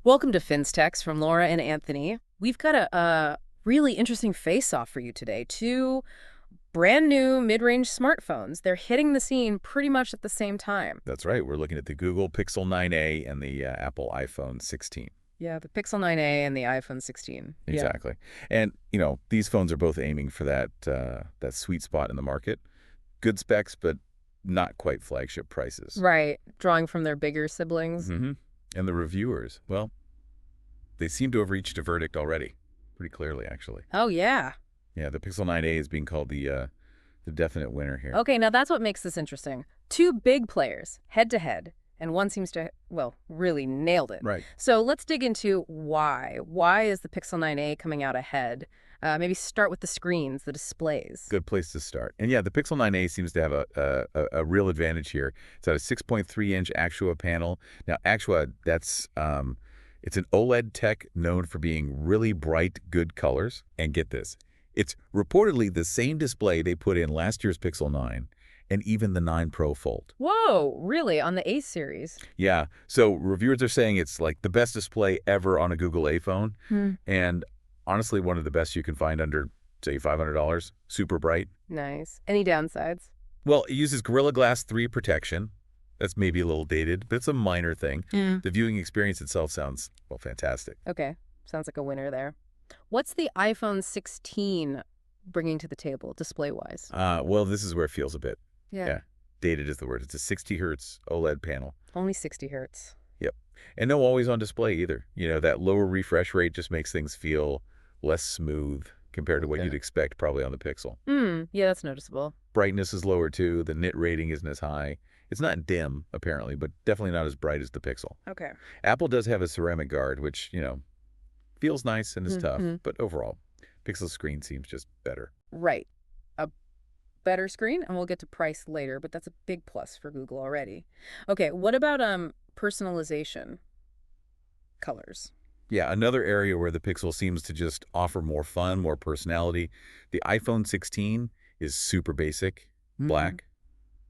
Welcome to FinStechs from Laura and Anthony. We've got a really interesting face-off for you today. Two brand new mid-range smartphones. They're hitting the scene pretty much at the same time. That's right. We're looking at the Google Pixel 9a and the Apple iPhone 16. Yeah, the Pixel 9a and the iPhone 16. Yeah. Exactly. And, these phones are both aiming for that sweet spot in the market. Good specs, but not quite flagship prices. Right. Drawing from their bigger siblings. Mm-hmm. And the reviewers, well, they seem to have reached a verdict already. Pretty clearly, actually. Oh, yeah. Yeah, the Pixel 9a is being called the definite winner here. Okay, now that's what makes this interesting. Two big players, head-to-head, and one seems to, well, really nailed it. Right. So let's dig into why. Why is the Pixel 9a coming out ahead? Maybe start with the screens, the displays. Good place to start. And yeah, the Pixel 9a seems to have a real advantage here. It's got a 6.3-inch Actua panel. Now, Actua, it's an OLED tech known for being really bright, good colors. And get this, it's reportedly the same display they put in last year's Pixel 9 and even the 9 Pro Fold. Whoa, really? On the A series? Yeah, so reviewers are saying it's like the best display ever on a Google A phone. And honestly, one of the best you can find under, say, $500. Super bright. Nice. Any downsides? Well, it uses Gorilla Glass 3 protection. That's maybe a little dated, but it's a minor thing. The viewing experience itself sounds, well, fantastic. Okay, sounds like a winner there. What's the iPhone 16 bringing to the table, display-wise? Well, this is where it feels a bit, Yeah. dated is the word. It's a 60 hertz OLED panel. Only 60 hertz. Yep. And no always on display either. That lower refresh rate just makes things feel less smooth compared to what you'd expect probably on the Pixel. Yeah, that's noticeable. Brightness is lower too. The nit rating isn't as high. It's not dim, apparently, but definitely not as bright as the Pixel. Okay. Apple does have a ceramic guard, which, feels nice and is tough, but overall, Pixel's screen seems just better. Right. A better screen, and we'll get to price later, but that's a big plus for Google already. Okay, what about personalization? Colors. Yeah, another area where the Pixel seems to just offer more fun, more personality. The iPhone 16 is super basic, black,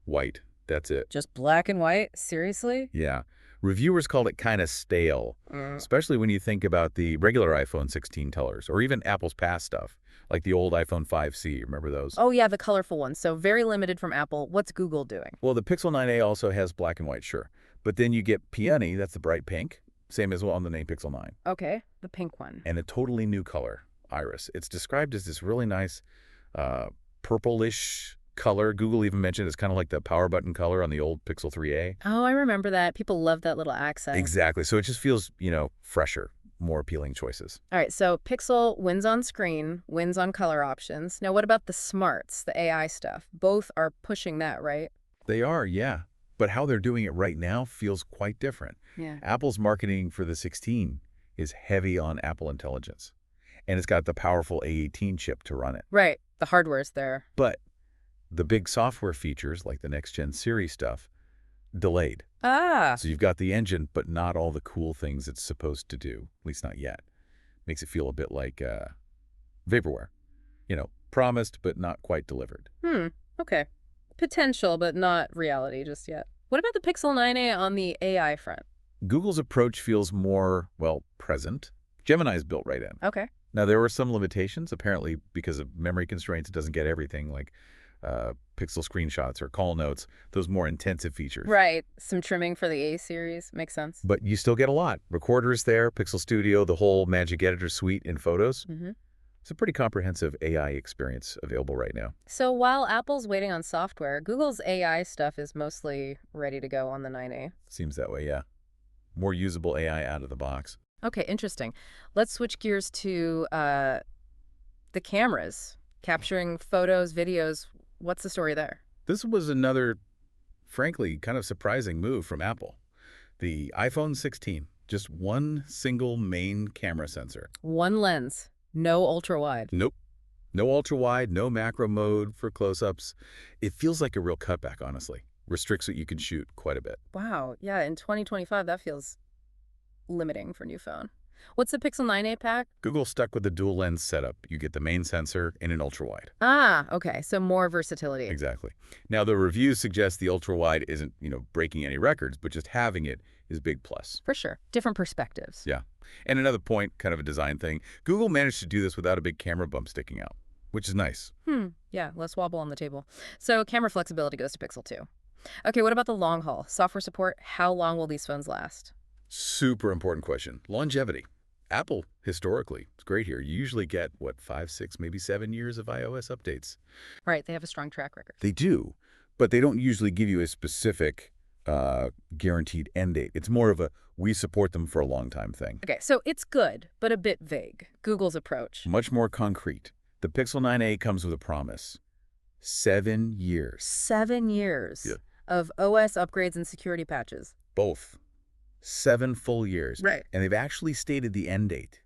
white. That's it. Just black and white? Seriously? Yeah. Reviewers called it kind of stale, especially when you think about the regular iPhone 16 colors, or even Apple's past stuff, like the old iPhone 5C. Remember those? Oh, yeah, the colorful ones. So very limited from Apple. What's Google doing? Well, the Pixel 9a also has black and white, sure. But then you get Peony, that's the bright pink, same as well on the name Pixel 9. Okay, the pink one. And a totally new color, Iris. It's described as this really nice purplish color. Google even mentioned it's kind of like the power button color on the old Pixel 3a. Oh, I remember that. People love that little accent. Exactly. So it just feels, fresher, more appealing choices. All right, so Pixel wins on screen, wins on color options. Now, what about the smarts, the AI stuff? Both are pushing that, right? They are, yeah. But how they're doing it right now feels quite different. Yeah. Apple's marketing for the 16 is heavy on Apple Intelligence. And it's got the powerful A18 chip to run it. Right. The hardware's there. But the big software features, like the next-gen Siri stuff, delayed. Ah. So you've got the engine, but not all the cool things it's supposed to do, at least not yet. Makes it feel a bit like vaporware. Promised, but not quite delivered. Okay. Potential, but not reality just yet. What about the Pixel 9a on the AI front? Google's approach feels more, well, present. Gemini's built right in. Okay. Now, there were some limitations, apparently, because of memory constraints. It doesn't get everything, like pixel screenshots or call notes, those more intensive features. Right. Some trimming for the A series. Makes sense. But you still get a lot. Recorder's there, Pixel Studio, the whole Magic Editor suite in Photos. It's a pretty comprehensive AI experience available right now. So while Apple's waiting on software, Google's AI stuff is mostly ready to go on the 9a. Seems that way, yeah. More usable AI out of the box. Okay, interesting. Let's switch gears to the cameras. Capturing photos, videos. What's the story there? This was another, frankly, kind of surprising move from Apple. The iPhone 16, just one single main camera sensor. One lens. No ultra-wide. Nope. No ultra-wide, no macro mode for close-ups. It feels like a real cutback, honestly. Restricts what you can shoot quite a bit. Wow. Yeah, in 2025, that feels limiting for new phone. What's the Pixel 9a pack? Google stuck with the dual lens setup. You get the main sensor and an ultra-wide. Ah, okay. So more versatility. Exactly. Now, the reviews suggest the ultra-wide isn't, breaking any records, but just having it is big plus. For sure. Different perspectives. Yeah. And another point, kind of a design thing, Google managed to do this without a big camera bump sticking out, which is nice. Yeah, less wobble on the table. So camera flexibility goes to Pixel 2. Okay, what about the long haul? Software support, how long will these phones last? Super important question. Longevity. Apple, historically, it's great here. You usually get, what, 5, 6, maybe 7 years of iOS updates. Right, they have a strong track record. They do, but they don't usually give you a specific guaranteed end date. It's more of a, we support them for a long time thing. Okay, so it's good, but a bit vague. Google's approach. Much more concrete. The Pixel 9a comes with a promise. 7 years. 7 years Yeah. of OS upgrades and security patches. Both. 7 full years. Right. And they've actually stated the end date.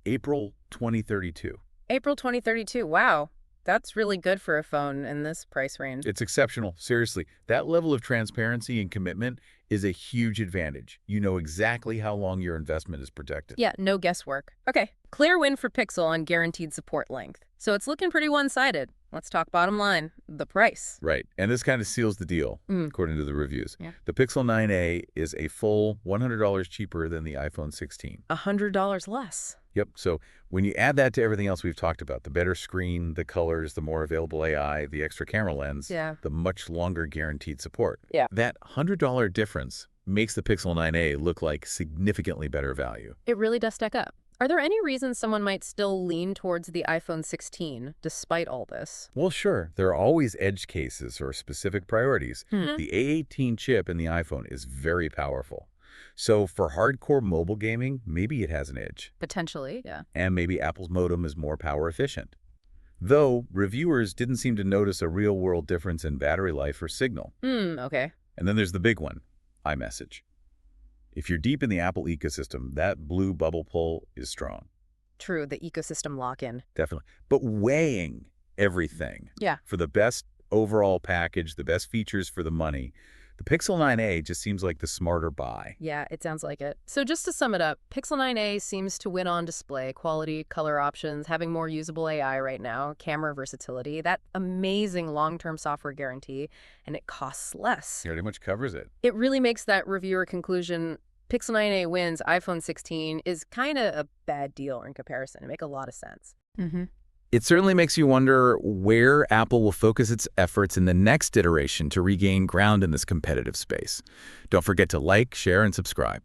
April 2032. April 2032. Wow. That's really good for a phone in this price range. It's exceptional. Seriously, that level of transparency and commitment is a huge advantage. You know exactly how long your investment is protected. Yeah, no guesswork. Okay, clear win for Pixel on guaranteed support length. So it's looking pretty one-sided. Let's talk bottom line, the price. Right, and this kind of seals the deal, according to the reviews. Yeah. The Pixel 9a is a full $100 cheaper than the iPhone 16. $100 less. Yep, so when you add that to everything else we've talked about, the better screen, the colors, the more available AI, the extra camera lens, the much longer guaranteed support. Yeah. That $100 difference makes the Pixel 9a look like significantly better value. It really does stack up. Are there any reasons someone might still lean towards the iPhone 16 despite all this? Well, sure. There are always edge cases or specific priorities. The A18 chip in the iPhone is very powerful. So for hardcore mobile gaming, maybe it has an edge. Potentially, yeah. And maybe Apple's modem is more power efficient. Though, reviewers didn't seem to notice a real-world difference in battery life or signal. Okay. And then there's the big one, iMessage. If you're deep in the Apple ecosystem, that blue bubble pull is strong. True, the ecosystem lock-in. Definitely. But weighing everything for the best overall package, the best features for the money, the Pixel 9a just seems like the smarter buy. Yeah, it sounds like it. So just to sum it up, Pixel 9a seems to win on display, quality, color options, having more usable AI right now, camera versatility, that amazing long-term software guarantee, and it costs less. It pretty much covers it. It really makes that reviewer conclusion, Pixel 9a wins, iPhone 16 is kind of a bad deal in comparison. It makes a lot of sense. It certainly makes you wonder where Apple will focus its efforts in the next iteration to regain ground in this competitive space. Don't forget to like, share, and subscribe.